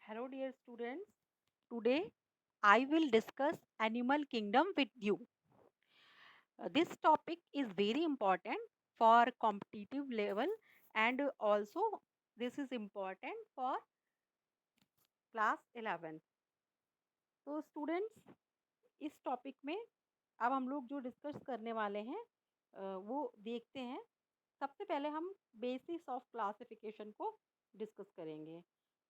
Hello dear students. Today I will discuss animal kingdom with you. This topic is very important for competitive level and also this is important for class 11th. तो students इस topic में अब हम लोग जो discuss करने वाले हैं वो देखते हैं। सबसे पहले हम बेसिक्स ऑफ क्लासिफिकेशन को डिस्कस करेंगे।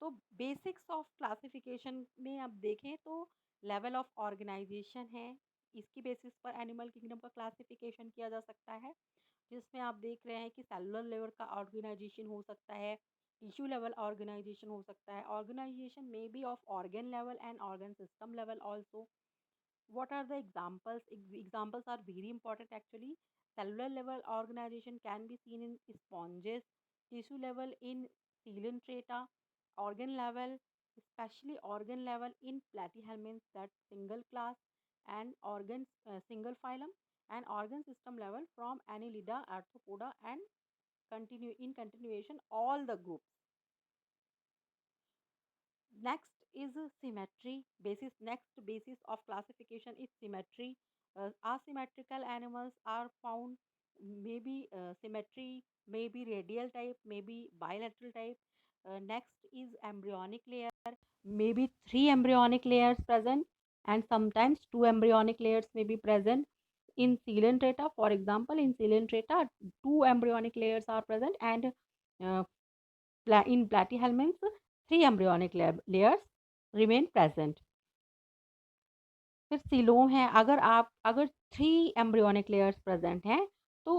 तो बेसिक्स ऑफ क्लासिफिकेशन में आप देखें तो लेवल ऑफ ऑर्गेनाइजेशन है, इसकी बेसिस पर एनिमल किंगडम का क्लासिफिकेशन किया जा सकता है, जिसमें आप देख रहे हैं कि सेलुलर लेवल का ऑर्गेनाइजेशन हो सकता है, टिश्यू लेवल ऑर्गेनाइजेशन हो सकता है, organisation may be of organ level and organ system level also. What are the examples? Examples are very important actually. Cellular level organization can be seen in sponges, tissue level in coelenterata, organ level, especially organ level in platyhelminths, that single class, and organ single phylum, and organ system level from Annelida, Arthropoda, and continue in continuation all the groups. Next is symmetry basis. Next basis of classification is symmetry. Asymmetrical animals are found, maybe symmetry, maybe radial type, maybe bilateral type. Next is embryonic layer, maybe three embryonic layers present, and sometimes two embryonic layers may be present. In coelenterata, for example, in coelenterata, two embryonic layers are present, and uh, in platyhelminths, three embryonic layers remain present. फिर coelom है, अगर three embryonic layers present हैं तो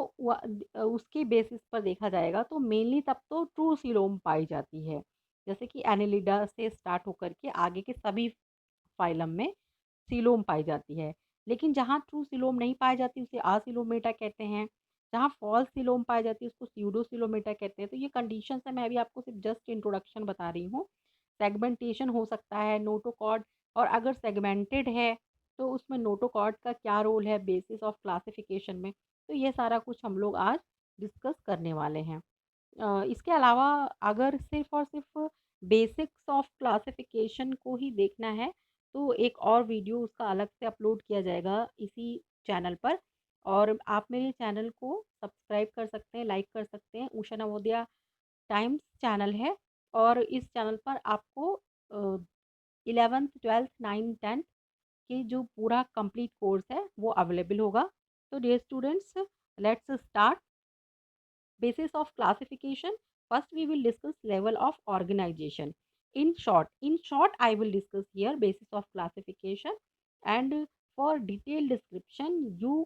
उसके basis पर देखा जाएगा तो मेनली तब तो ट्रू सीलोम पाई जाती है, जैसे कि एनेलिडा से स्टार्ट होकर के आगे के सभी फाइलम में सीलोम पाई जाती है। लेकिन जहाँ ट्रू सीलोम नहीं पाई जाती उसे आसिलोमेटा कहते हैं, जहाँ फॉल्स सीलोम पाई जाती है उसको स्यूडोसिलोमेटा कहते हैं। तो ये कंडीशन है, मैं अभी आपको सिर्फ जस्ट इंट्रोडक्शन बता रही हूँ। सेगमेंटेशन हो सकता है नोटोकॉर्ड, और अगर सेगमेंटेड है तो उसमें नोटोकॉर्ड का क्या रोल है बेसिस ऑफ क्लासिफिकेशन में, तो ये सारा कुछ हम लोग आज डिस्कस करने वाले हैं। इसके अलावा अगर सिर्फ और सिर्फ बेसिक्स ऑफ क्लासिफिकेशन को ही देखना है तो एक और वीडियो उसका अलग से अपलोड किया जाएगा इसी चैनल पर, और आप मेरे चैनल को सब्सक्राइब कर सकते हैं, लाइक कर सकते हैं। उषा नवोदया टाइम्स चैनल है, और इस चैनल पर आपको 11th 12th 9th 10th के जो पूरा कंप्लीट कोर्स है वो अवेलेबल होगा। तो dear students, let's start basis of classification. First we will discuss level of organization. In short I will discuss here basis of classification, and for detailed description you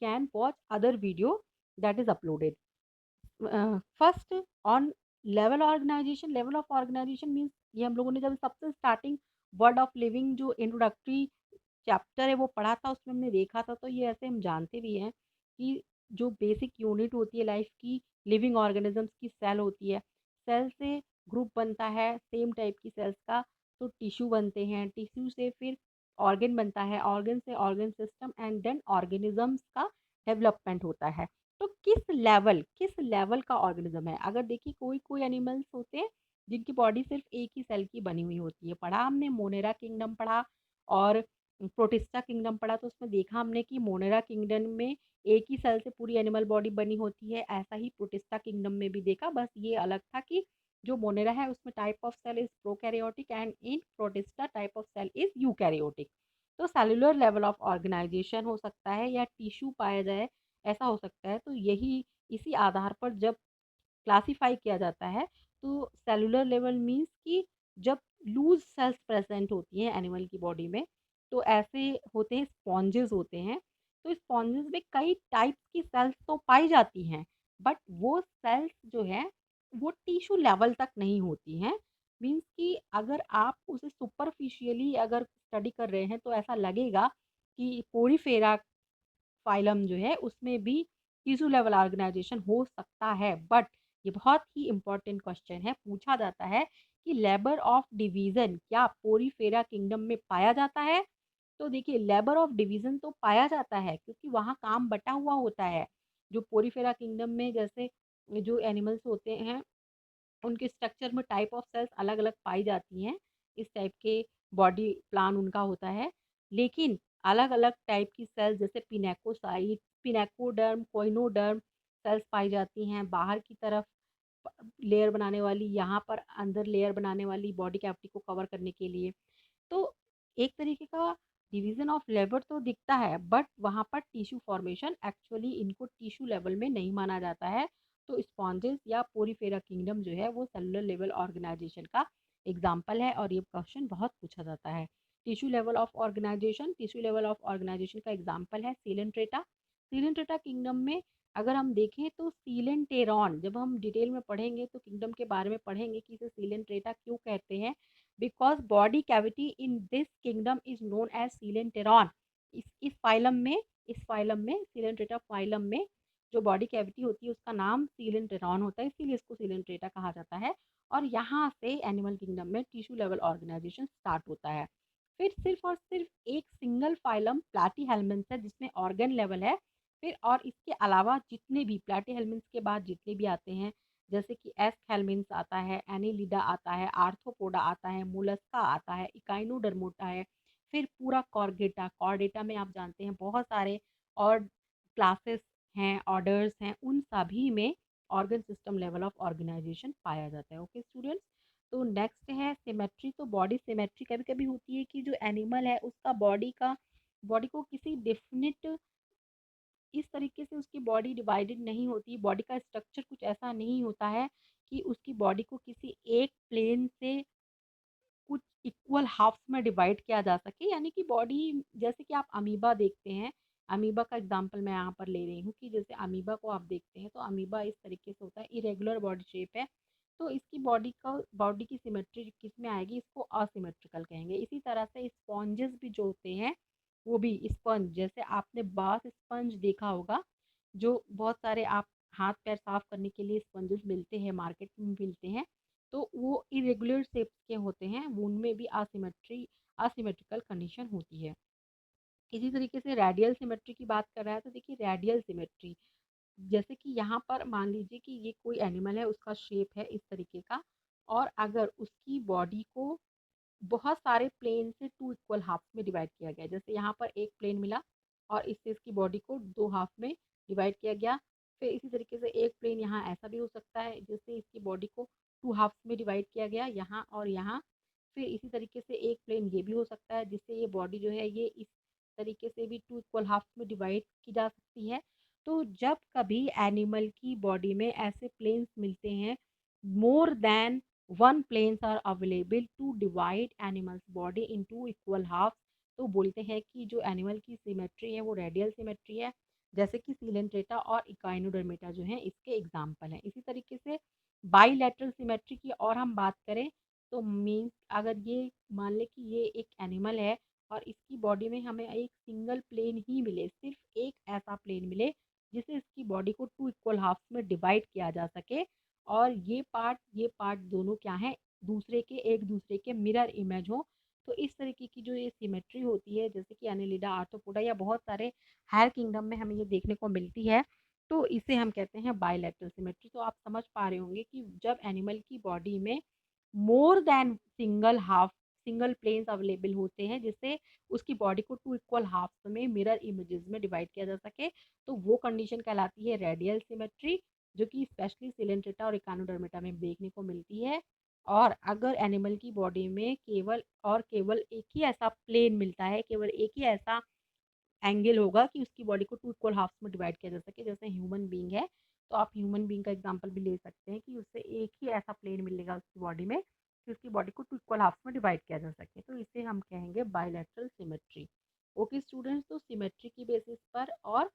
can watch other video that is uploaded. First, on level of organization means ये हम लोगों ने जब सबसे starting word of living जो introductory chapter है वो पढ़ा था, उसमें हमने देखा था। तो ये ऐसे हम जानते भी हैं कि जो बेसिक यूनिट होती है लाइफ की, लिविंग ऑर्गेनिजम्स की सेल होती है। सेल से ग्रुप बनता है सेम टाइप की सेल्स का, तो टिश्यू बनते हैं, टिश्यू से फिर ऑर्गन बनता है, ऑर्गन से organ system, and then organisms का डेवलपमेंट होता है। तो किस लेवल का ऑर्गेनिज्म है, अगर देखिए कोई कोई एनिमल्स होते हैं जिनकी बॉडी सिर्फ एक ही सेल की बनी हुई होती है। पढ़ा हमने मोनेरा किंगडम पढ़ा और प्रोटिस्टा किंगडम पढ़ा, तो उसमें देखा हमने कि मोनेरा किंगडम में एक ही सेल से पूरी एनिमल बॉडी बनी होती है। ऐसा ही प्रोटिस्टा किंगडम में भी देखा, बस ये अलग था कि जो मोनेरा है उसमें type of cell is prokaryotic and in Protista type of cell is eukaryotic. तो सेलुलर लेवल ऑफ ऑर्गेनाइजेशन हो सकता है या टिश्यू पाया जाए, ऐसा हो सकता है। तो यही इसी आधार पर जब क्लासिफाई किया जाता है तो सेलुलर लेवल मीन्स कि जब लूज सेल्स प्रेजेंट होती हैं एनिमल की बॉडी में, तो ऐसे होते हैं स्पॉन्जेस होते हैं। तो स्पॉन्जेस में कई टाइप्स की सेल्स तो पाई जाती हैं, बट वो सेल्स जो है वो टिश्यू लेवल तक नहीं होती हैं। मीन्स कि अगर आप उसे सुपरफिशियली अगर स्टडी कर रहे हैं तो ऐसा लगेगा कि पोरीफेरा फाइलम जो है उसमें भी टिश्यू लेवल ऑर्गेनाइजेशन हो सकता है। बट ये बहुत ही इंपॉर्टेंट क्वेश्चन है, पूछा जाता है कि लेबर ऑफ डिवीजन क्या पोरीफेरा किंगडम में पाया जाता है। तो देखिए लेबर ऑफ डिवीजन तो पाया जाता है क्योंकि वहाँ काम बटा हुआ होता है। जो पोरीफेरा किंगडम में जैसे जो एनिमल्स होते हैं उनके स्ट्रक्चर में टाइप ऑफ सेल्स अलग-अलग पाई जाती हैं, इस टाइप के बॉडी प्लान उनका होता है। लेकिन अलग-अलग टाइप की सेल्स जैसे पिनेकोसाइट, पिनेकोडर्म, कोइनोडर्म सेल्स पाई जाती हैं, बाहर की तरफ लेयर बनाने वाली, यहाँ पर अंदर लेयर बनाने वाली बॉडी कैविटी को कवर करने के लिए। तो एक तरीके का डिवीजन ऑफ लेबर तो दिखता है, बट वहाँ पर टिश्यू फॉर्मेशन एक्चुअली इनको टिश्यू लेवल में नहीं माना जाता है। तो स्पॉन्जेस या पोरीफेरा किंगडम जो है वो सेलुलर लेवल ऑर्गेनाइजेशन का एग्जाम्पल है, और ये क्वेश्चन बहुत पूछा जाता है। टिश्यू लेवल ऑफ ऑर्गेनाइजेशन का एग्जाम्पल है सीलेंट्रेटा। सीलेंट्रेटा किंगडम में अगर हम देखें तो सीलेंटेरॉन, जब हम डिटेल में पढ़ेंगे तो किंगडम के बारे में पढ़ेंगे कि इसे सीलेंट्रेटा क्यों कहते हैं, because body cavity in this kingdom is known as coelenteron. इस फाइलम में, सीलेंट्रेटा फाइलम में जो बॉडी कैविटी होती है उसका नाम सीलेंटेरॉन होता है, इसीलिए इसको सीलेंट्रेटा कहा जाता है। और यहाँ से एनिमल किंगडम में टिश्यू लेवल ऑर्गेनाइजेशन स्टार्ट होता है। फिर सिर्फ और सिर्फ एक सिंगल फाइलम प्लैटीहेल्मिन्थ है जिसमें ऑर्गन लेवल है। फिर और इसके अलावा जितने भी प्लैटीहेल्मिन्थ के बाद जितने भी आते हैं, जैसे कि एस्केल्मिन्स आता है, एनिलिडा आता है, आर्थ्रोपोडा आता है, मोलस्का आता है, इकाइनोडर्मोटा है, फिर पूरा कॉर्डेटा। कॉर्डेटा में आप जानते हैं बहुत सारे और क्लासेस हैं, ऑर्डर्स हैं, उन सभी में organ system level of organisation पाया जाता है। ओके स्टूडेंट्स, तो नेक्स्ट है सिमेट्री। तो बॉडी सिमेट्री कभी कभी होती है कि जो एनिमल है उसका बॉडी को किसी डिफिनिट इस तरीके से उसकी बॉडी डिवाइडेड नहीं होती, बॉडी का स्ट्रक्चर कुछ ऐसा नहीं होता है कि उसकी बॉडी को किसी एक प्लेन से कुछ इक्वल हाफ्स में डिवाइड किया जा सके। यानी कि बॉडी, जैसे कि आप अमीबा देखते हैं, अमीबा का एग्जांपल मैं यहाँ पर ले रही हूँ कि जैसे अमीबा को आप देखते हैं तो अमीबा इस तरीके से होता है, इरेगुलर बॉडी शेप है। तो इसकी बॉडी की सिमेट्री किस में आएगी, इसको असिमेट्रिकल कहेंगे। इसी तरह से स्पॉन्जेस भी जो होते हैं, वो भी स्पंज, जैसे आपने बाथ स्पंज देखा होगा, जो बहुत सारे आप हाथ पैर साफ करने के लिए स्पंजेस मिलते हैं, मार्केट में मिलते हैं, तो वो इरेगुलर शेप्स के होते हैं, उनमें भी असिमेट्रिकल कंडीशन होती है। इसी तरीके से रेडियल सिमेट्री की बात कर रहा है, तो देखिए रेडियल सिमेट्री, जैसे कि यहाँ पर मान लीजिए कि ये कोई एनिमल है, उसका शेप है इस तरीके का, और अगर उसकी बॉडी को बहुत सारे प्लेन से टू इक्वल हाफ में डिवाइड किया गया, जैसे यहाँ पर एक प्लेन मिला और इससे इसकी बॉडी को दो हाफ में डिवाइड किया गया। फिर इसी तरीके से एक प्लेन यहाँ ऐसा भी हो सकता है जिससे इसकी बॉडी को टू हाफ में डिवाइड किया गया, यहाँ और यहाँ। फिर इसी तरीके से एक प्लेन ये भी हो सकता है जिससे ये बॉडी जो है ये इस तरीके से भी टू इक्वल हाफ में डिवाइड की जा सकती है। तो जब कभी एनिमल की बॉडी में ऐसे प्लेन्स मिलते हैं, more than one planes are available to divide animals body into equal half, तो बोलते हैं कि जो एनिमल की सिमेट्री है वो रेडियल सिमेट्री है, जैसे कि सीलेंट्रेटा और इकाइनोडर्मेटा जो है इसके एग्जाम्पल हैं। इसी तरीके से बाईलैटरल सिमेट्री की और हम बात करें तो मीन्स अगर ये मान लें कि ये एक एनिमल है और इसकी बॉडी में हमें एक सिंगल प्लेन ही मिले, सिर्फ एक ऐसा प्लेन मिले जिसे इसकी बॉडी को टू इक्वल हाफ्स में डिवाइड किया जा सके, और ये पार्ट दोनों क्या हैं, एक दूसरे के मिरर इमेज हो। तो इस तरीके की जो ये सिमेट्री होती है, जैसे कि एनिलिडा, आर्थ्रोपोडा या बहुत सारे हायर किंगडम में हमें ये देखने को मिलती है, तो इसे हम कहते हैं बायलैटरल सिमेट्री। तो आप समझ पा रहे होंगे कि जब एनिमल की बॉडी में more than single planes available होते हैं जिससे उसकी बॉडी को टू इक्वल हाफ्स में मिरर इमेजेस में डिवाइड किया जा सके, तो वो कंडीशन कहलाती है रेडियल सिमेट्री, जो कि स्पेशली सिलेंट्रेटा और इकानोडर्मेटा में देखने को मिलती है। और अगर एनिमल की बॉडी में केवल एक ही ऐसा प्लेन मिलता है, केवल एक ही ऐसा एंगल होगा कि उसकी बॉडी को टू इक्वल हाफ्स में डिवाइड किया जा सके, जैसे ह्यूमन बींग है, तो आप ह्यूमन बींग का एग्जांपल भी ले सकते हैं कि उससे एक ही ऐसा प्लेन मिलेगा उसकी बॉडी में कि उसकी बॉडी को टू इक्वल हाफ्स में डिवाइड किया जा सके, तो इसे हम कहेंगे बायलैटरल सिमेट्री। ओके स्टूडेंट्स, तो सिमेट्री की बेसिस पर और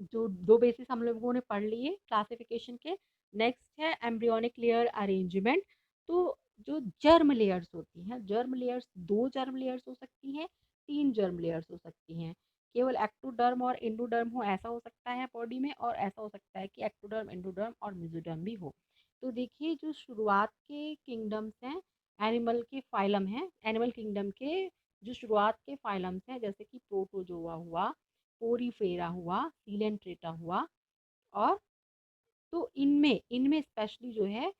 जो दो बेसिस हम लोगों ने पढ़ लिए क्लासिफिकेशन के। नेक्स्ट है एम्ब्रियोनिक लेयर अरेंजमेंट। तो जो जर्म लेयर्स होती हैं, जर्म लेयर्स दो जर्म लेयर्स हो सकती हैं, तीन जर्म लेयर्स हो सकती हैं, केवल एक्टोडर्म और एंडोडर्म हो ऐसा हो सकता है बॉडी में, और ऐसा हो सकता है कि एक्टोडर्म, एंडोडर्म और मेसोडर्म भी हो। तो देखिए जो शुरुआत के किंगडम्स हैं, एनिमल किंगडम के जो शुरुआत के फाइलम्स हैं, जैसे कि प्रोटोजोआ हुआ, पोरीफेरा हुआ, सीलेंट्रेटा हुआ, और तो इनमें इनमें स्पेशली जो है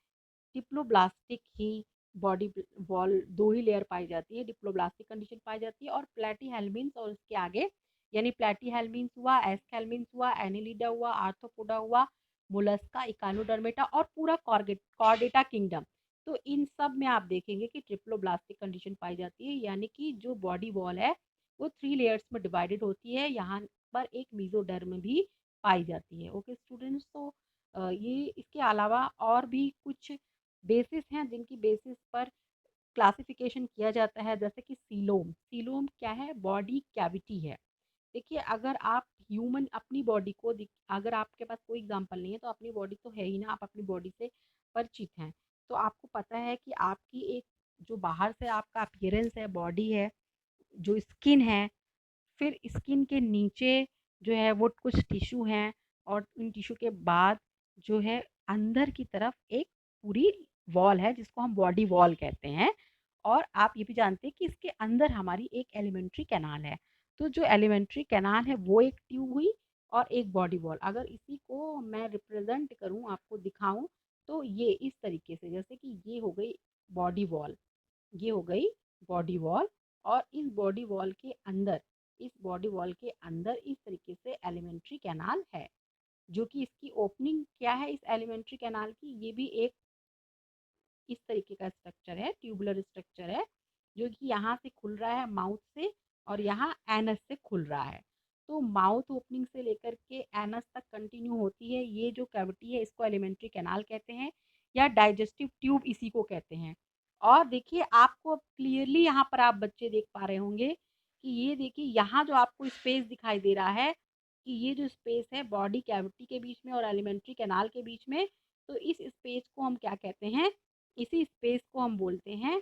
डिप्लोब्लास्टिक ही बॉडी वॉल 2 ही लेयर पाई जाती है, डिप्लोब्लास्टिक कंडीशन पाई जाती है और प्लैटीहेल्मिन्थ और उसके आगे यानी प्लैटीहेल्मिन्थ हुआ, एस्केल्मिन्थ हुआ, एनिलिडा हुआ, आर्थ्रोपोडा हुआ, मोलस्का, इकानोडर्मेटा और पूरा कॉर्डेटा किंगडम। तो इन सब में आप देखेंगे कि ट्रिप्लोब्लास्टिक कंडीशन पाई जाती है, यानी कि जो बॉडी वॉल है वो 3 लेयर्स में डिवाइडेड होती है। यहाँ पर एक मेसोडर्म भी पाई जाती है। ओके स्टूडेंट्स, तो ये इसके अलावा और भी कुछ बेसिस हैं जिनकी बेसिस पर क्लासिफिकेशन किया जाता है, जैसे कि सीलोम। सीलोम क्या है? बॉडी कैविटी है। देखिए, अगर आप ह्यूमन अपनी बॉडी को अगर आपके पास कोई एग्जांपल नहीं है तो अपनी बॉडी तो है ही ना, आप अपनी बॉडी से परिचित हैं, तो आपको पता है कि आपकी एक जो बाहर से आपका अपीयरेंस है, बॉडी है, जो स्किन है, फिर स्किन के नीचे जो है वो कुछ टिश्यू हैं और उन टिश्यू के बाद जो है अंदर की तरफ एक पूरी वॉल है जिसको हम बॉडी वॉल कहते हैं। और आप ये भी जानते हैं कि इसके अंदर हमारी एक एलिमेंट्री कैनाल है। तो जो एलिमेंट्री कैनाल है वो एक ट्यूब हुई और एक बॉडी वॉल। अगर इसी को मैं रिप्रेजेंट करूं, आपको दिखाऊं, तो ये इस तरीके से, जैसे कि ये हो गई बॉडी वॉल, ये हो गई बॉडी वॉल, और इस बॉडी वॉल के अंदर इस तरीके से एलिमेंट्री कैनाल है, जो कि इसकी ओपनिंग क्या है इस एलिमेंट्री कैनाल की, ये भी एक इस तरीके का स्ट्रक्चर है, ट्यूबुलर स्ट्रक्चर है, जो कि यहाँ से खुल रहा है माउथ से और यहाँ एनस से खुल रहा है। तो माउथ ओपनिंग से लेकर के एनस तक कंटिन्यू होती है ये जो कैविटी है, इसको एलिमेंट्री कैनाल कहते हैं या डाइजेस्टिव ट्यूब इसी को कहते हैं। और देखिए, आपको अब क्लियरली यहाँ पर आप बच्चे देख पा रहे होंगे कि ये देखिए यहाँ जो आपको स्पेस दिखाई दे रहा है कि ये जो स्पेस है बॉडी कैविटी के बीच में और एलिमेंट्री कैनाल के बीच में, तो इस स्पेस को हम क्या कहते हैं? इसी स्पेस को हम बोलते हैं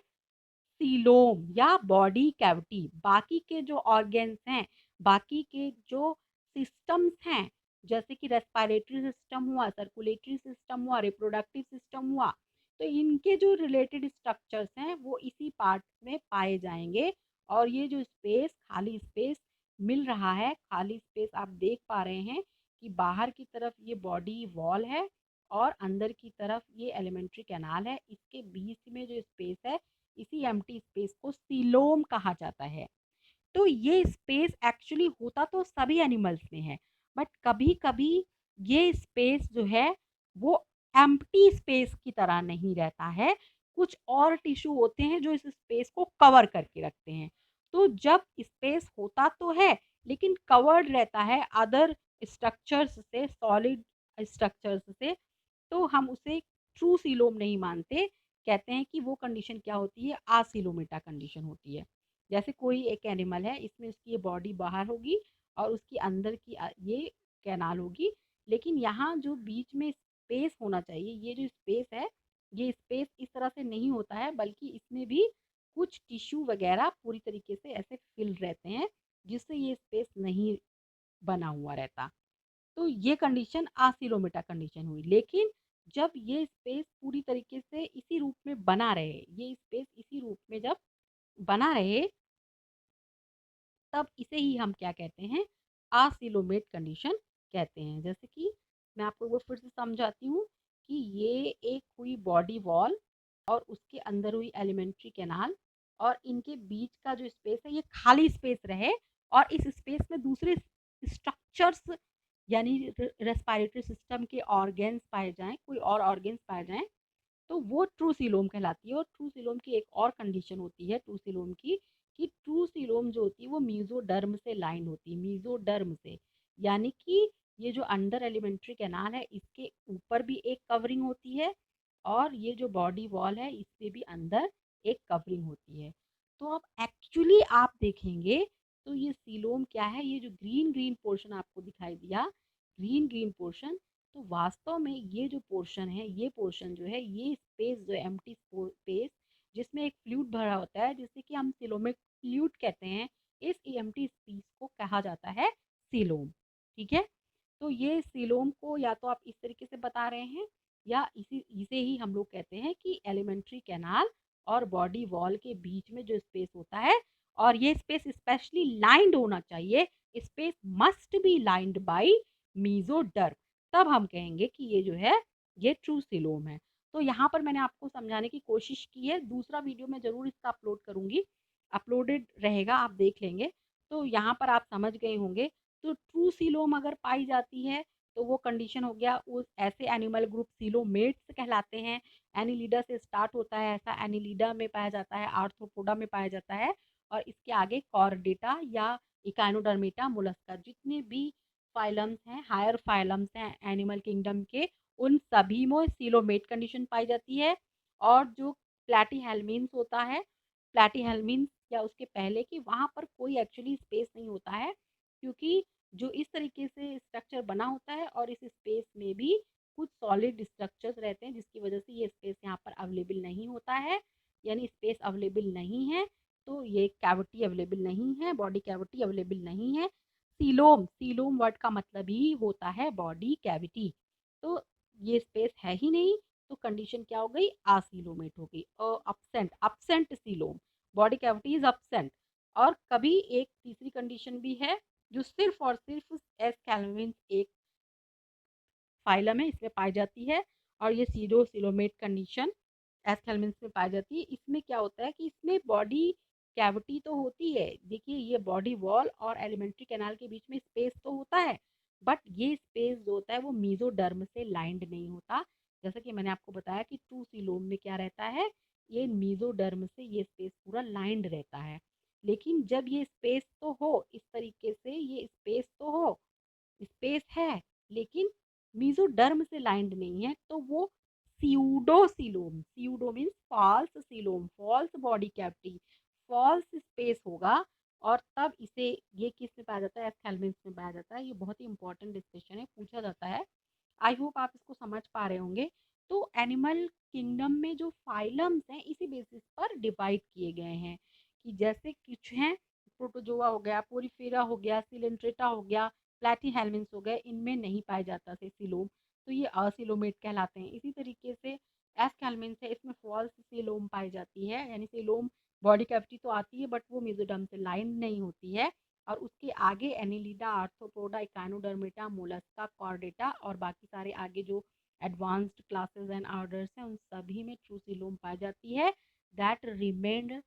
सीलोम या बॉडी कैविटी। बाकी के जो ऑर्गेन्स हैं, बाकी के जो सिस्टम्स हैं, जैसे कि रेस्पिरेटरी सिस्टम हुआ, सर्कुलेटरी सिस्टम हुआ, रिप्रोडक्टिव सिस्टम हुआ, तो इनके जो रिलेटेड स्ट्रक्चर्स हैं वो इसी पार्ट में पाए जाएंगे। और ये जो स्पेस, खाली स्पेस मिल रहा है, खाली स्पेस आप देख पा रहे हैं कि बाहर की तरफ ये बॉडी वॉल है और अंदर की तरफ ये एलिमेंट्री कैनाल है। इसके बीच में जो स्पेस है, इसी एम्प्टी स्पेस को सीलोम कहा जाता है। तो ये स्पेस एक्चुअली होता तो सभी एनिमल्स में है, बट कभी कभी ये स्पेस जो है वो एम्प्टी स्पेस की तरह नहीं रहता है। कुछ और टिश्यू होते हैं जो इस स्पेस को कवर करके रखते हैं। तो जब स्पेस होता तो है लेकिन कवर्ड रहता है अदर स्ट्रक्चर्स से, सॉलिड स्ट्रक्चर्स से, तो हम उसे ट्रू सीलोम नहीं मानते। कहते हैं कि वो कंडीशन क्या होती है? आसिलोमेटा कंडीशन होती है। जैसे कोई एक एनिमल है, इसमें उसकी ये बॉडी बाहर होगी और उसकी अंदर की ये कैनाल होगी, लेकिन यहाँ जो बीच में स्पेस होना चाहिए, ये जो स्पेस है, ये स्पेस इस तरह से नहीं होता है, बल्कि इसमें भी कुछ टिश्यू वगैरह पूरी तरीके से ऐसे फिल रहते हैं जिससे ये स्पेस नहीं बना हुआ रहता। तो ये कंडीशन आसिलोमेटा कंडीशन हुई। लेकिन जब ये स्पेस पूरी तरीके से इसी रूप में बना रहे, ये स्पेस इसी रूप में जब बना रहे, तब इसे ही हम क्या कहते हैं? आसिलोमेट कंडीशन कहते हैं। जैसे कि मैं आपको वो फिर से समझाती हूँ कि ये एक हुई बॉडी वॉल और उसके अंदर हुई एलिमेंट्री कैनाल, और इनके बीच का जो स्पेस है ये खाली स्पेस रहे और इस स्पेस में दूसरे स्ट्रक्चर्स यानी रेस्पिरेटरी सिस्टम के ऑर्गेन्स पाए जाएं, कोई और ऑर्गेन्स पाए जाएं, तो वो ट्रू सीलोम कहलाती है। और ट्रू सीलोम की एक और कंडीशन होती है ट्रू सीलोम की, कि ट्रू सीलोम जो होती है वो मीजोडर्म से लाइन होती है, मीजोडर्म से, यानी कि ये जो अंडर एलिमेंट्री कैनाल है इसके ऊपर भी एक कवरिंग होती है और ये जो बॉडी वॉल है इससे भी अंदर एक कवरिंग होती है। तो अब एक्चुअली आप देखेंगे तो ये सीलोम क्या है? ये जो ग्रीन ग्रीन पोर्शन आपको दिखाई दिया, ग्रीन ग्रीन पोर्शन, तो वास्तव में ये जो पोर्शन है, ये पोर्शन जो है, ये स्पेस जो एम्प्टी स्पेस जिसमें एक फ्लूइड भरा होता है जिसे कि हम सीलोमिक फ्लूइड कहते हैं, इस एम्प्टी स्पेस को कहा जाता है सीलोम। ठीक है, तो ये सीलोम को या तो आप इस तरीके से बता रहे हैं या इसे ही हम लोग कहते हैं कि एलिमेंट्री कैनाल और बॉडी वॉल के बीच में जो स्पेस होता है, और ये स्पेस स्पेशली लाइंड होना चाहिए, space must be lined by mesoderm, तब हम कहेंगे कि ये जो है ये ट्रू सीलोम है। तो यहाँ पर मैंने आपको समझाने की कोशिश की है, दूसरा वीडियो मैं ज़रूर इसका अपलोड करूँगी, अपलोडेड रहेगा, आप देख लेंगे। तो यहाँ पर आप समझ गए होंगे। तो ट्रू सीलोम अगर पाई जाती है तो वो कंडीशन हो गया, उस ऐसे एनिमल ग्रुप सीलोमेट्स कहलाते हैं। एनिलिडा से स्टार्ट होता है, ऐसा एनिलिडा में पाया जाता है, आर्थ्रोपोडा में पाया जाता है, और इसके आगे कॉर्डेटा या इकाइनोडर्मेटा, मोलस्का, जितने भी फाइलम्स हैं, हायर फाइलम्स हैं एनिमल किंगडम के, उन सभी में सीलोमेट कंडीशन पाई जाती है। और जो प्लैटीहेल्मिन्स होता है, प्लैटीहेल्मिन्स या उसके पहले की, वहाँ पर कोई एक्चुअली स्पेस नहीं होता है, क्योंकि जो इस तरीके से स्ट्रक्चर बना होता है और इस स्पेस में भी कुछ सॉलिड स्ट्रक्चर्स रहते हैं, जिसकी वजह से ये स्पेस यहाँ पर अवेलेबल नहीं होता है, यानी स्पेस अवेलेबल नहीं है, तो ये कैविटी अवेलेबल नहीं है, बॉडी कैविटी अवेलेबल नहीं है। सीलोम, सीलोम वर्ड का मतलब ही होता है बॉडी कैविटी, तो ये स्पेस है ही नहीं, तो कंडीशन क्या हो गई, आसीलोमेट हो गई। Absent, absent coelom, body cavity is absent. और कभी एक तीसरी कंडीशन भी है जो सिर्फ और सिर्फ एस कैल्विन एक फाइलम है, इसमें पाई जाती है, और ये सीरो सिलोमेट कंडीशन एस कैल्विन में पाई जाती है। इसमें क्या होता है कि इसमें बॉडी कैविटी तो होती है, देखिए ये बॉडी वॉल और एलिमेंट्री कैनाल के बीच में स्पेस तो होता है, बट ये स्पेस जो होता है वो मीजोडर्म से लाइंड नहीं होता। जैसा कि मैंने आपको बताया कि ट्रू सीलोम में क्या रहता है, ये मीजोडर्म से ये स्पेस पूरा लाइंड रहता है। लेकिन जब ये स्पेस तो हो, इस तरीके से ये स्पेस तो हो, स्पेस है, लेकिन मीजोडर्म से लाइंड नहीं है, तो वो pseudocoelom, pseudo means false coelom, false body cavity, false space होगा, और तब इसे ये किस में पाया जाता है, एस्थेल्मिन्स में पाया जाता है। ये बहुत ही इंपॉर्टेंट डिस्कशन है, पूछा जाता है। आई होप आप इसको समझ पा रहे होंगे। तो एनिमल किंगडम में जो फाइलम्स हैं इसी बेसिस पर डिवाइड किए गए हैं, कि जैसे कुछ हैं, प्रोटोजोआ हो गया, पोरीफेरा हो गया, सिलेंट्रेटा हो गया, प्लैटीहेल्मिन्स हो गए, इनमें नहीं पाया जाता से सीलोम, तो ये असीलोमेट कहलाते हैं। इसी तरीके से एस्केल्मिन्स है, इसमें फॉल्स सीलोम पाई जाती है, यानी सीलोम बॉडी कैविटी तो आती है बट वो मेसोडर्म से लाइन नहीं होती है। और उसके आगे Annelida, arthropoda, Echinodermata, Mollusca, Chordata और बाकी सारे आगे जो एडवांस्ड क्लासेस एंड ऑर्डर्स हैं, उन सभी में ट्रू सीलोम पाई जाती है, that remained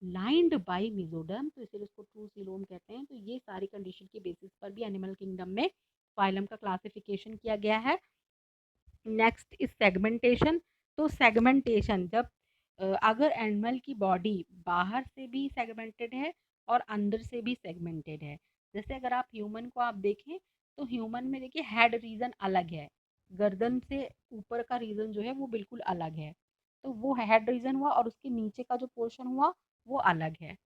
lined by mesoderm, तो इसीलिए उसको ट्रू सीलोम कहते हैं। तो ये सारी कंडीशन के बेसिस पर भी एनिमल किंगडम में फाइलम का क्लासिफिकेशन किया गया है। Next is segmentation. तो सेगमेंटेशन जब अगर एनिमल की बॉडी बाहर से भी सेगमेंटेड है और अंदर से भी सेगमेंटेड है, जैसे अगर आप ह्यूमन को आप देखें, तो ह्यूमन में देखिए हेड रीजन अलग है, गर्दन से ऊपर का रीजन जो है वो बिल्कुल अलग है, तो वो हेड रीजन हुआ, और उसके नीचे का जो पोर्शन हुआ वो अलग है।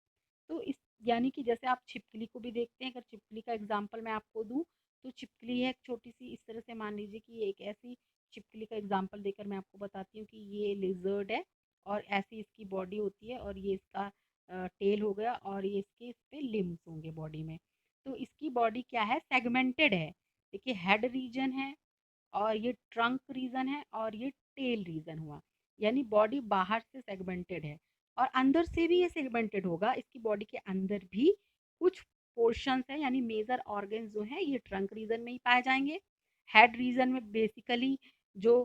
तो इस यानी कि जैसे आप छिपकली को भी देखते हैं, अगर छिपकली का एग्जांपल मैं आपको दूं, तो छिपकली है एक छोटी सी, इस तरह से मान लीजिए कि ये एक ऐसी छिपकली का एग्जांपल देकर मैं आपको बताती हूँ कि ये लिजर्ड है, और ऐसी इसकी बॉडी होती है, और ये इसका टेल हो गया, और ये इसके इस पे लिम्स होंगे बॉडी में। तो इसकी बॉडी क्या है, सेगमेंटेड है। देखिए हेड रीजन है, और ये ट्रंक रीजन है, और ये टेल रीजन हुआ, यानी बॉडी बाहर से सेगमेंटेड है, और अंदर से भी ये सेगमेंटेड होगा। इसकी बॉडी के अंदर भी कुछ पोर्शंस है, यानी मेजर ऑर्गन्स जो हैं ये ट्रंक रीजन में ही पाए जाएंगे। हेड रीजन में बेसिकली जो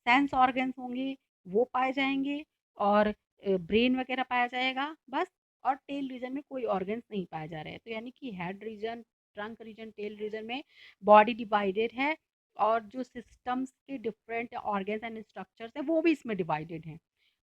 सेंस ऑर्गन्स होंगे वो पाए जाएंगे, और ब्रेन वगैरह पाया जाएगा बस। और टेल रीजन में कोई ऑर्गन्स नहीं पाए जा रहे हैं, तो यानी कि head region, trunk reason, tail region में बॉडी डिवाइडेड है, और जो सिस्टम्स के डिफरेंट ऑर्गन्स एंड स्ट्रक्चर्स है वो भी इसमें डिवाइडेड हैं।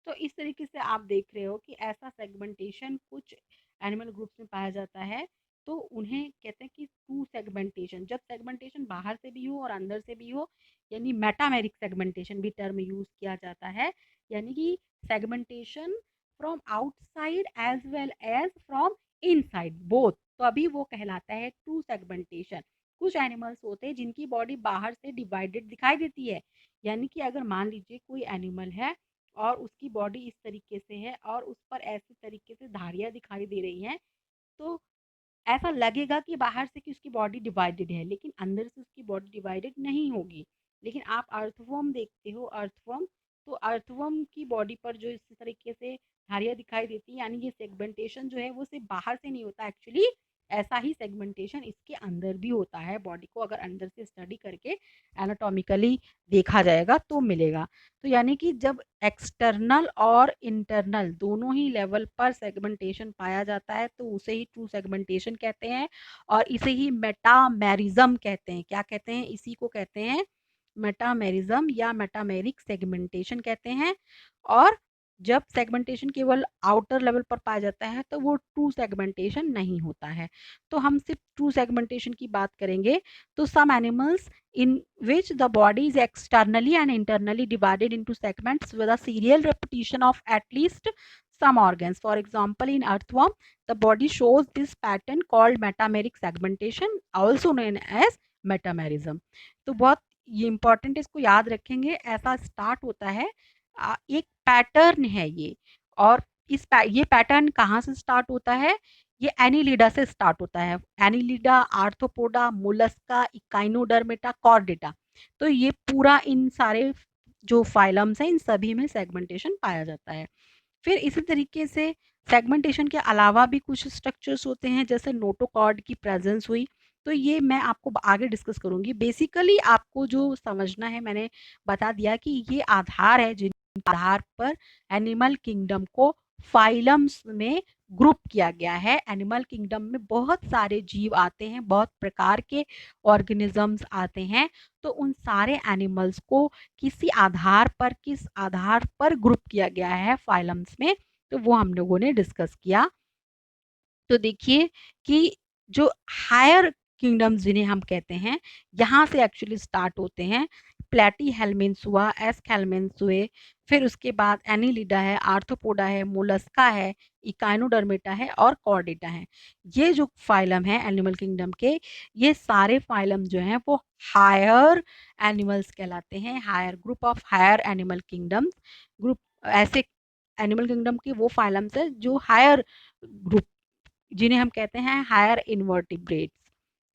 तो इस तरीके से आप देख रहे हो कि ऐसा सेगमेंटेशन कुछ एनिमल ग्रुप्स में पाया जाता है, तो उन्हें कहते हैं कि टू सेगमेंटेशन, जब सेगमेंटेशन बाहर से भी हो और अंदर से भी हो, यानी मेटामेरिक सेगमेंटेशन भी टर्म यूज किया जाता है, यानी कि segmentation from outside as well as from inside both, तो अभी वो कहलाता है टू सेगमेंटेशन। कुछ एनिमल्स होते हैं जिनकी बॉडी बाहर से डिवाइडेड दिखाई देती है, यानी कि अगर मान लीजिए कोई एनिमल है और उसकी बॉडी इस तरीके से है और उस पर ऐसे तरीके से धारियां दिखाई दे रही हैं, तो ऐसा लगेगा कि बाहर से कि उसकी बॉडी डिवाइडेड है, लेकिन अंदर से उसकी बॉडी डिवाइडेड नहीं होगी। लेकिन आप अर्थवर्म देखते हो, अर्थवर्म, तो अर्थवर्म की बॉडी पर जो इस तरीके से धारियां दिखाई देती है, यानी ये सेगमेंटेशन जो है वो सिर्फ बाहर से नहीं होता, एक्चुअली ऐसा ही सेगमेंटेशन इसके अंदर भी होता है। बॉडी को अगर अंदर से स्टडी करके एनाटॉमिकली देखा जाएगा तो मिलेगा। तो यानी कि जब एक्सटर्नल और इंटरनल दोनों ही लेवल पर सेगमेंटेशन पाया जाता है तो उसे ही ट्रू सेगमेंटेशन कहते हैं, और इसे ही मेटामेरिज्म कहते हैं। क्या कहते हैं? इसी को कहते हैं मेटामेरिज्म या मेटामेरिक सेगमेंटेशन कहते हैं। और जब सेगमेंटेशन केवल आउटर लेवल पर पाया जाता है तो वो ट्रू सेगमेंटेशन नहीं होता है। तो हम सिर्फ ट्रू सेगमेंटेशन की बात करेंगे। तो some animals in which the body is externally and internally divided into segments with a serial repetition of at least some organs. For example, in earthworm, the body shows this pattern called metameric segmentation, also known as metamerism. तो बहुत ये important, इसको याद रखेंगे। ऐसा start होता है, एक पैटर्न है ये। और ये पैटर्न कहाँ से स्टार्ट होता है? ये एनिलिडा से स्टार्ट होता है। Annelida, arthropoda, Mollusca, Echinodermata, Chordata. तो ये पूरा इन सारे जो फाइलम्स हैं इन सभी में सेगमेंटेशन पाया जाता है। फिर इसी तरीके से सेगमेंटेशन के अलावा भी कुछ स्ट्रक्चर्स होते हैं, जैसे नोटोकॉर्ड की प्रेजेंस हुई। तो ये मैं आपको आगे डिस्कस करूंगी। बेसिकली आपको जो समझना है, मैंने बता दिया कि ये आधार है जिन आधार पर एनिमल किंगडम को फाइलम्स में ग्रुप किया गया है। एनिमल किंगडम में बहुत सारे जीव आते हैं, बहुत प्रकार के ऑर्गेनिजम्स आते हैं। तो उन सारे एनिमल्स को किस आधार पर ग्रुप किया गया है फाइलम्स में, तो वो हम लोगों ने डिस्कस किया। तो देखिए कि जो हायर किंगडम्स जिन्हें हम कहते हैं, यहाँ से एक्चुअली स्टार्ट होते हैं। प्लेटी हेलमिन्स हुआ, एस्केलमिन्स हुए, फिर उसके बाद एनिलिडा है, आर्थ्रोपोडा है, मोलस्का है, इकाइनोडर्मेटा है और कॉर्डेटा है। ये जो फाइलम है एनिमल किंगडम के, ये सारे फाइलम जो हैं वो हायर एनिमल्स कहलाते हैं। Higher group of higher animal kingdoms. Group ऐसे एनिमल किंगडम के वो फाइलम्स है जो हायर ग्रुप, जिन्हें हम कहते हैं हायर इनवर्टिब्रेट्स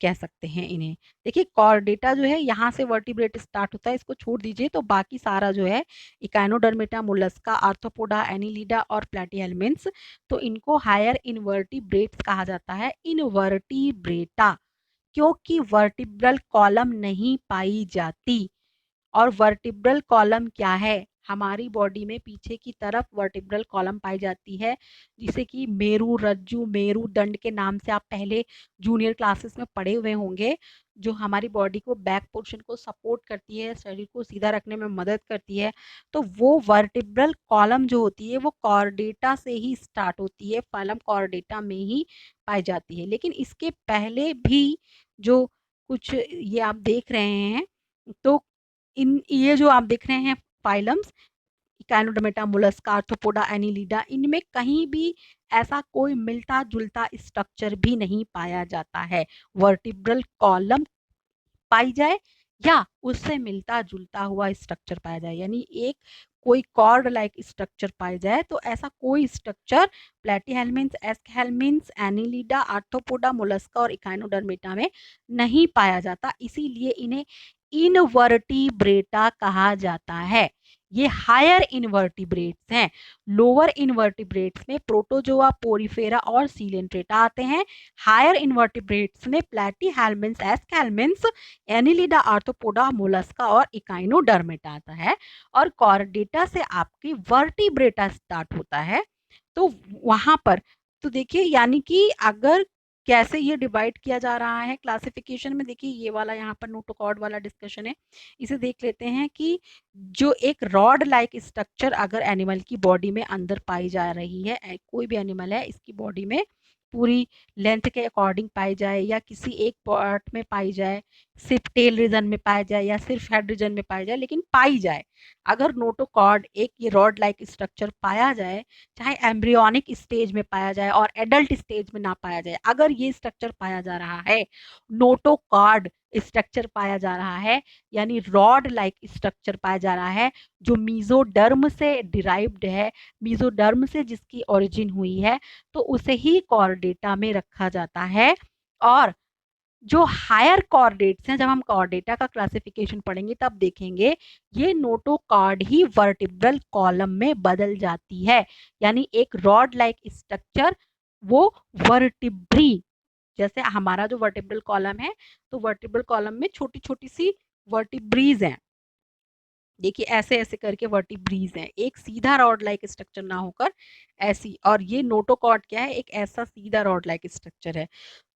कह सकते हैं इन्हें। देखिए कॉर्डेटा जो है यहाँ से वर्टिब्रेट स्टार्ट होता है, इसको छोड़ दीजिए तो बाकी सारा जो है इकाइनोडर्मेटा, मोलस्का, आर्थ्रोपोडा, एनिलिडा और प्लेटीहेल्मिन्स, तो इनको हायर इनवर्टिब्रेट्स कहा जाता है। इनवर्टिब्रेटा क्योंकि वर्टिब्रल कॉलम नहीं पाई जाती। और वर्टिब्रल कॉलम क्या है? हमारी बॉडी में पीछे की तरफ वर्टिब्रल कॉलम पाई जाती है, जिसे कि मेरू रज्जु, मेरुदंड के नाम से आप पहले जूनियर क्लासेस में पढ़े हुए होंगे, जो हमारी बॉडी को बैक पोर्शन को सपोर्ट करती है, शरीर को सीधा रखने में मदद करती है। तो वो वर्टिब्रल कॉलम जो होती है वो कॉर्डेटा से ही स्टार्ट होती है, फाइलम कॉर्डेटा में ही पाई जाती है। लेकिन इसके पहले भी जो कुछ ये आप देख रहे हैं, तो इन ये जो आप देख रहे हैं phylums, Echinodermata, Mollusca, arthropoda, Annelida, इनमें कहीं भी ऐसा कोई मिलता जुलता स्ट्रक्चर भी नहीं पाया जाता है। वर्टिब्रल कॉलम पाई जाए या उससे मिलता जुलता हुआ स्ट्रक्चर पाया जाए, यानी एक कोई कॉर्ड लाइक स्ट्रक्चर पाया जाए, तो ऐसा कोई स्ट्रक्चर प्लेटीहेल्मिन्स, एस्केल्मिन्स, एनिलिडा, आर्थ्रोपोडा, मोलस्का और इकाइनोडर्मेटा में नहीं पाया जाता। इसीलिए इन्हें इनवर्टिब्रेटा कहा जाता है। ये हायर इनवर्टिब्रेट्स हैं। लोअर इनवर्टिब्रेट्स में प्रोटोजोआ, पोरीफेरा और सीलेंट्रेटा आते हैं। हायर इनवर्टिब्रेट्स में प्लेटीहेल्मिन्स, एस्केल्मिन्स, एनिलिडा, आर्थ्रोपोडा, मोलस्का और इकाइनोडर्मेटा आता है। और कॉर्डेटा से आपकी वर्टिब्रेटा स्टार्ट होता है। तो वहां पर तो देखिए, यानी कि अगर कैसे ये डिवाइड किया जा रहा है क्लासिफिकेशन में, देखिए ये वाला यहाँ पर नोटोकॉर्ड वाला डिस्कशन है, इसे देख लेते हैं कि जो एक रॉड लाइक स्ट्रक्चर अगर एनिमल की बॉडी में अंदर पाई जा रही है, कोई भी एनिमल है इसकी बॉडी में पूरी लेंथ के अकॉर्डिंग पाई जाए या किसी एक पार्ट में पाई जाए, सिर्फ टेल रीजन में पाया जाए या सिर्फ हेड रीजन में पाई जाए, लेकिन पाई जाए, अगर नोटोकॉर्ड एक ये रॉड लाइक स्ट्रक्चर पाया जाए, चाहे एम्ब्रियोनिक स्टेज में पाया जाए और एडल्ट स्टेज में ना पाया जाए, अगर ये स्ट्रक्चर पाया जा रहा है, नोटोकॉर्ड स्ट्रक्चर पाया जा रहा है, यानी रॉड लाइक स्ट्रक्चर पाया जा रहा है जो मीजोडर्म से डिराइव्ड है, मीजोडर्म से जिसकी ओरिजिन हुई है, तो उसे ही कॉर्डेटा में रखा जाता है। और जो हायर कॉर्डेट्स हैं, जब हम कॉर्डेटा का क्लासिफिकेशन पढ़ेंगे तब देखेंगे ये नोटोकॉर्ड ही वर्टिब्रल कॉलम में बदल जाती है, यानी एक रॉड लाइक स्ट्रक्चर वो वर्टिब्री जैसे हमारा जो वर्टिब्रल कॉलम है, तो वर्टिब्रल कॉलम में छोटी छोटी सी वर्टिब्रीज हैं, देखिए ऐसे ऐसे करके वर्टिब्रीज हैं, एक सीधा रॉड लाइक स्ट्रक्चर ना होकर ऐसी। और ये नोटोकॉर्ड क्या है, एक ऐसा सीधा रॉड लाइक स्ट्रक्चर है।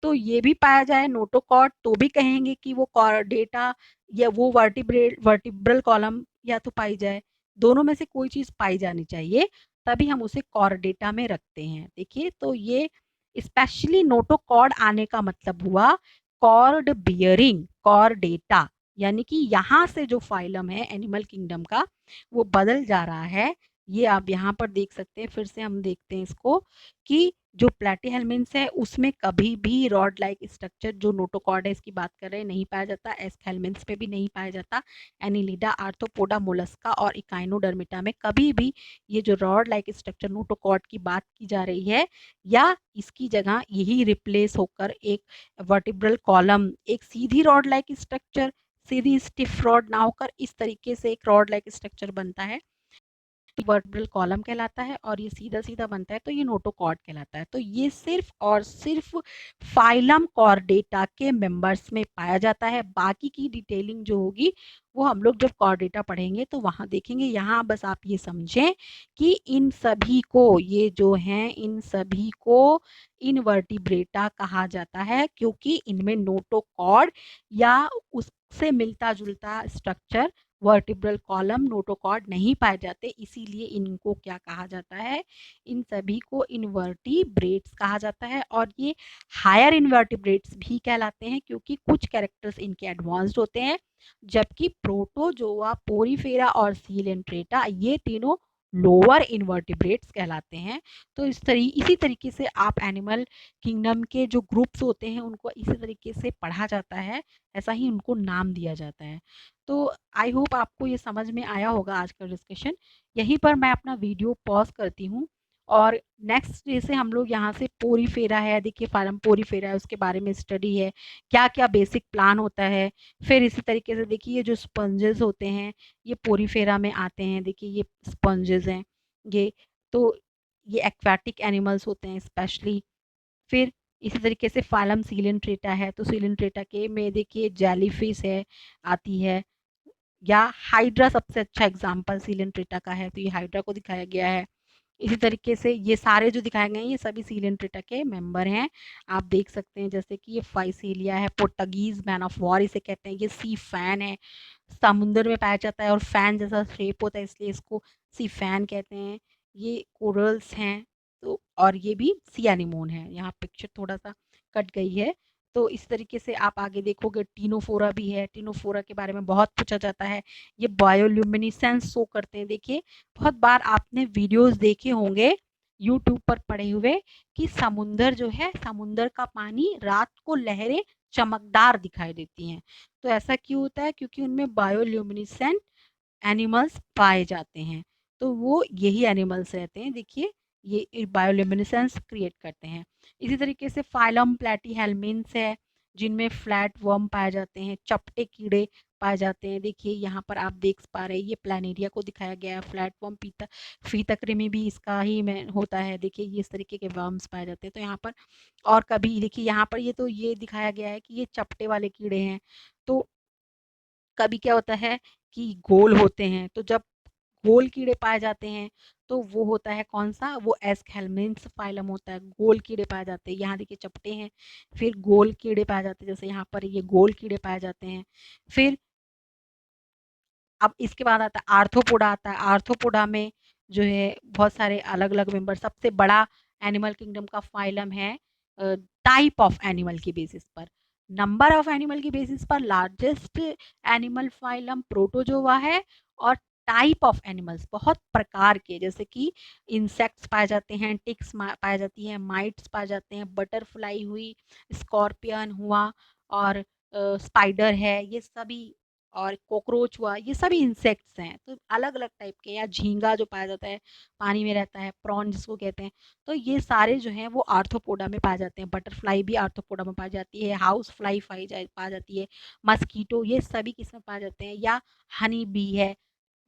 तो ये भी पाया जाए नोटोकॉर्ड तो भी कहेंगे कि वो डेटा या वो वर्टिब्रल कॉलम या तो पाई जाए, दोनों में से कोई चीज पाई जानी चाहिए, तभी हम उसे कॉर्डेटा में रखते हैं। देखिए तो ये स्पेशली नोटोकॉर्ड आने का मतलब हुआ कॉर्ड बियरिंग कॉर्डेटा, यानी कि यहाँ से जो फाइलम है एनिमल किंगडम का वो बदल जा रहा है। ये आप यहाँ पर देख सकते हैं, फिर से हम देखते हैं इसको कि जो प्लेटीहेल्मिन्थ्स है उसमें कभी भी रॉड लाइक स्ट्रक्चर जो नोटोकॉर्ड है इसकी बात कर रहे हैं नहीं पाया जाता, एस्केल्मिन्थ्स में भी नहीं पाया जाता, एनिलिडा, आर्थ्रोपोडा, मोलस्का और इकाइनोडर्मिटा में कभी भी ये जो रॉड लाइक स्ट्रक्चर नोटोकॉर्ड की बात की जा रही है, या इसकी जगह यही रिप्लेस होकर एक वर्टिब्रल कॉलम, एक सीधी रॉड लाइक स्ट्रक्चर, सीधी स्टिफ रॉड ना होकर इस तरीके से एक रॉड लाइक स्ट्रक्चर बनता है, वर्टिब्रल कॉलम कहलाता है, और ये सीधा सीधा बनता है तो ये नोटोकॉर्ड कहलाता है। तो ये सिर्फ और सिर्फ फाइलम कॉर्डेटा के मेंबर्स में पाया जाता है, बाकी की डिटेलिंग जो होगी वो हम लोग जब कॉर्डेटा पढ़ेंगे तो वहां देखेंगे। यहाँ बस आप ये समझें कि इन सभी को, ये जो हैं इन सभी को इनवर्टिब्रेटा कहा जाता है, क्योंकि इनमें नोटोकॉर्ड या उससे मिलता जुलता स्ट्रक्चर वर्टिब्रल कॉलम नोटोकॉर्ड नहीं पाए जाते, इसीलिए इनको क्या कहा जाता है, इन सभी को इनवर्टिब्रेट्स कहा जाता है। और ये हायर इनवर्टिब्रेट्स भी कहलाते हैं क्योंकि कुछ कैरेक्टर्स इनके एडवांस्ड होते हैं, जबकि प्रोटोजोआ, पोरीफेरा और सीलेंट्रेटा ये तीनों लोअर इनवर्टिब्रेट्स कहलाते हैं। तो इसी तरीके से आप एनिमल किंगडम के जो ग्रुप्स होते हैं उनको इसी तरीके से पढ़ा जाता है, ऐसा ही उनको नाम दिया जाता है। तो आई होप आपको ये समझ में आया होगा आज का डिस्कशन। यहीं पर मैं अपना वीडियो पॉज करती हूँ, और नेक्स्ट डे से हम लोग यहाँ से पोरीफेरा है, देखिए फार्म पोरीफेरा है उसके बारे में स्टडी है, क्या क्या बेसिक प्लान होता है। फिर इसी तरीके से देखिए ये जो स्पंजेस होते हैं ये पोरीफेरा में आते हैं, देखिए ये स्पंजेस हैं ये, तो ये एक्वाटिक एनिमल्स होते हैं स्पेशली। फिर इसी तरीके से फाइलम सीलेंट्रेटा है, तो सीलेंट्रेटा के में देखिए जेलीफिश है आती है, या हाइड्रा सबसे अच्छा एग्जाम्पल सीलेंट्रेटा का है, तो ये हाइड्रा को दिखाया गया है। इसी तरीके से ये सारे जो दिखाए गए हैं ये सभी सीलेंट्रेटा के मेंबर हैं, आप देख सकते हैं। जैसे कि ये फाइसीलिया है, पोर्टुगीज मैन ऑफ वॉर इसे कहते हैं, ये सी फैन है, समुद्र में पाया जाता है और फैन जैसा शेप होता है इसलिए इसको सी फैन कहते हैं। ये कोरल्स हैं, तो और ये भी सी एनिमोन है, यहाँ पिक्चर थोड़ा सा कट गई है। तो इस तरीके से आप आगे देखोगे टीनोफोरा भी है, टीनोफोरा के बारे में बहुत पूछा जाता है, ये बायोल्यूमिनिसेंस शो करते हैं। देखिए बहुत बार आपने वीडियोस देखे होंगे यूट्यूब पर पड़े हुए कि समुंदर जो है, समुंदर का पानी रात को लहरें चमकदार दिखाई देती हैं। तो ऐसा क्यों होता है, क्योंकि उनमें बायोल्यूमिनिसेंट एनिमल्स पाए जाते हैं, तो वो यही एनिमल्स रहते हैं। देखिए ये बायोल्यूमिनेसेंस क्रिएट करते हैं। इसी तरीके से फाइलम प्लेटीहेल्मिन्थ्स है, जिनमें फ्लैट वर्म पाए जाते हैं, चपटे कीड़े पाए जाते हैं। देखिए यहाँ पर आप देख पा रहे हैं ये प्लानेरिया को दिखाया गया है, फ्लैट वर्म फीतकरे में भी इसका ही में होता है। देखिए ये इस तरीके के वर्म्स पाए जाते हैं। तो यहाँ पर और कभी देखिए यहाँ पर ये तो ये दिखाया गया है कि ये चपटे वाले कीड़े हैं। तो कभी क्या होता है कि गोल होते हैं, तो जब गोल कीड़े पाए जाते हैं तो वो होता है कौन सा, वो एस्केल्मिन्थ्स फाइलम होता है, गोल कीड़े पाए जाते हैं। यहाँ देखिए चपटे हैं, फिर गोल कीड़े पाए जाते हैं, जैसे यहाँ पर ये गोल कीड़े पाए जाते हैं। फिर अब इसके बाद आता है आर्थ्रोपोडा आता है, आर्थ्रोपोडा में जो है बहुत सारे अलग अलग मेंबर, सबसे बड़ा एनिमल किंगडम का फाइलम है टाइप ऑफ एनिमल की बेसिस पर, नंबर ऑफ एनिमल की बेसिस पर लार्जेस्ट एनिमल फाइलम प्रोटोजोआ है, और टाइप ऑफ एनिमल्स बहुत प्रकार के, जैसे कि इंसेक्ट्स पाए जाते हैं, टिक्स पाए जाती हैं, माइट्स पाए जाते हैं, बटरफ्लाई हुई, स्कॉर्पियन हुआ, और स्पाइडर है, ये सभी, और कॉकरोच हुआ, ये सभी इंसेक्ट्स हैं। तो अलग अलग टाइप के, या झींगा जो पाया जाता है पानी में रहता है, प्रॉन जिसको कहते हैं, तो ये सारे जो हैं वो आर्थ्रोपोडा में पाए जाते हैं। बटरफ्लाई भी आर्थ्रोपोडा में पाई जाती है, हाउस फ्लाई पाई जाती है, मस्कीटो, ये सभी किस में पाए जाते हैं, या हनी बी है,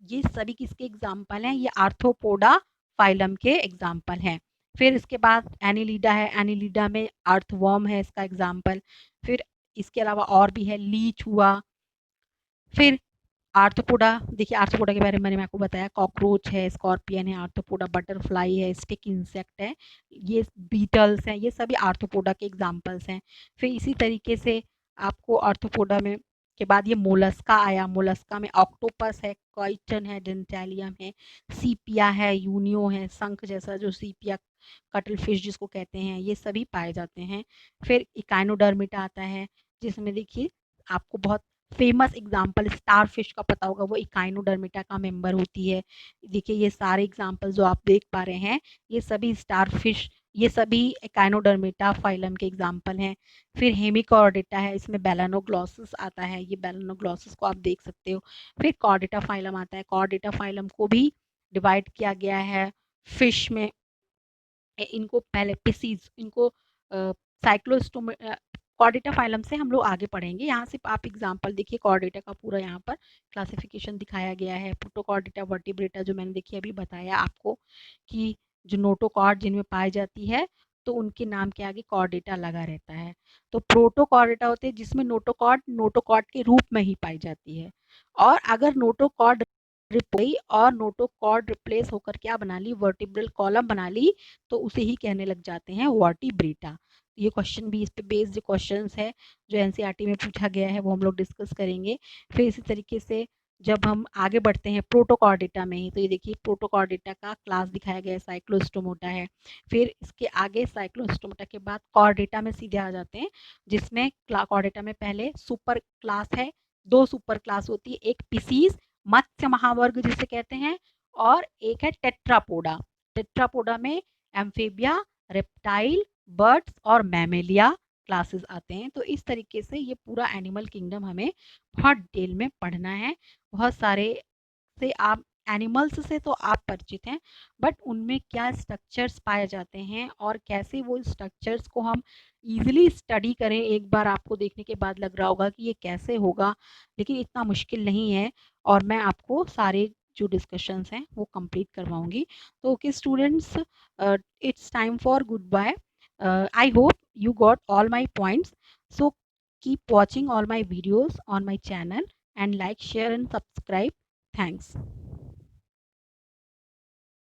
ये सभी किसके एग्जाम्पल हैं, ये आर्थ्रोपोडा फाइलम के एग्जाम्पल हैं। फिर इसके बाद एनिलीडा है, एनिलीडा में अर्थवर्म है इसका एग्जाम्पल। फिर इसके अलावा और भी है, लीच हुआ। फिर आर्थ्रोपोडा, देखिए आर्थ्रोपोडा के बारे में मैंने आपको बताया, कॉकरोच है, स्कॉर्पियन है, आर्थ्रोपोडा, बटरफ्लाई है, स्टिक इंसेक्ट है, ये बीटल्स हैं, ये सभी आर्थ्रोपोडा के एग्जाम्पल्स हैं। फिर इसी तरीके से आपको आर्थ्रोपोडा में के बाद ये मोलस्का आया, मोलस्का में ऑक्टोपस है, कॉइटन है, डेंटेलियम है, सीपिया है, यूनियो है, शंख जैसा जो सीपिया कटल फिश जिसको कहते हैं, ये सभी पाए जाते हैं। फिर इकाइनोडर्मिटा आता है, जिसमें देखिए आपको बहुत फेमस एग्जाम्पल स्टार फिश का पता होगा, वो इकाइनोडर्मिटा का मेंबर होती है। देखिए ये सारे एग्जाम्पल जो आप देख पा रहे हैं, ये सभी स्टार फिश, ये सभी इकाइनोडर्मिटा फाइलम के एग्जाम्पल हैं। फिर हेमिकॉर्डिटा है, इसमें बेलानोग्लॉसस आता है, ये बेलानोग्लॉसस को आप देख सकते हो। फिर कॉर्डिटा फाइलम आता है, कॉर्डिटा फाइलम को भी डिवाइड किया गया है फिश में। इनको पहले पिसीज, इनको साइक्लोस्टोम, कॉर्डेटा फाइलम से हम लोग आगे पढ़ेंगे। यहाँ से आप एग्जांपल देखिए, कॉर्डेटा का पूरा यहाँ पर क्लासिफिकेशन दिखाया गया है। प्रोटोकॉर्डेटा वर्टिब्रेटा जो मैंने देखिए अभी बताया आपको कि जो नोटोकॉर्ड जिनमें पाई जाती है, तो उनके नाम के आगे कॉर्डेटा लगा रहता है। तो प्रोटोकॉर्डेटा होते हैं जिसमें नोटोकॉर्ड नोटोकॉर्ड के रूप में ही पाई जाती है। और अगर नोटोकॉर्ड गई और नोटोकॉर्ड रिप्लेस होकर क्या बना ली, वर्टिब्रल कॉलम बना ली, तो उसे ही कहने लग जाते हैं वर्टिब्रेटा। ये क्वेश्चन भी इस पे बेस्ड क्वेश्चंस है जो एनसीईआरटी में पूछा गया है, वो हम लोग डिस्कस करेंगे। फिर इसी तरीके से जब हम आगे बढ़ते हैं प्रोटोकॉर्डेटा में ही, तो ये देखिए प्रोटोकॉर्डेटा का क्लास दिखाया गया है, साइक्लोस्टोमोटा है। फिर इसके आगे साइक्लोस्टोमोटा के बाद कॉर्डेटा में सीधे आ जाते हैं, जिसमें कॉर्डेटा में पहले सुपर क्लास है, दो सुपर क्लास होती है, एक पिसीज मत्स्य महावर्ग जिसे कहते हैं, और एक है टेट्रापोडा। टेट्रापोडा में एम्फीबिया, रेप्टाइल, बर्ड्स और मैमेलिया क्लासेस आते हैं। तो इस तरीके से ये पूरा एनिमल किंगडम हमें बहुत डिटेल में पढ़ना है। बहुत सारे से आप एनिमल्स से तो आप परिचित हैं, बट उनमें क्या स्ट्रक्चर्स पाए जाते हैं और कैसे वो स्ट्रक्चर्स को हम इजीली स्टडी करें, एक बार आपको देखने के बाद लग रहा होगा कि ये कैसे होगा, लेकिन इतना मुश्किल नहीं है। और मैं आपको सारे जो डिस्कशंस हैं वो कंप्लीट करवाऊंगी। तो okay students, it's time for goodbye. I hope you got all my points. So keep watching all my videos on my channel and like, share and subscribe. Thanks.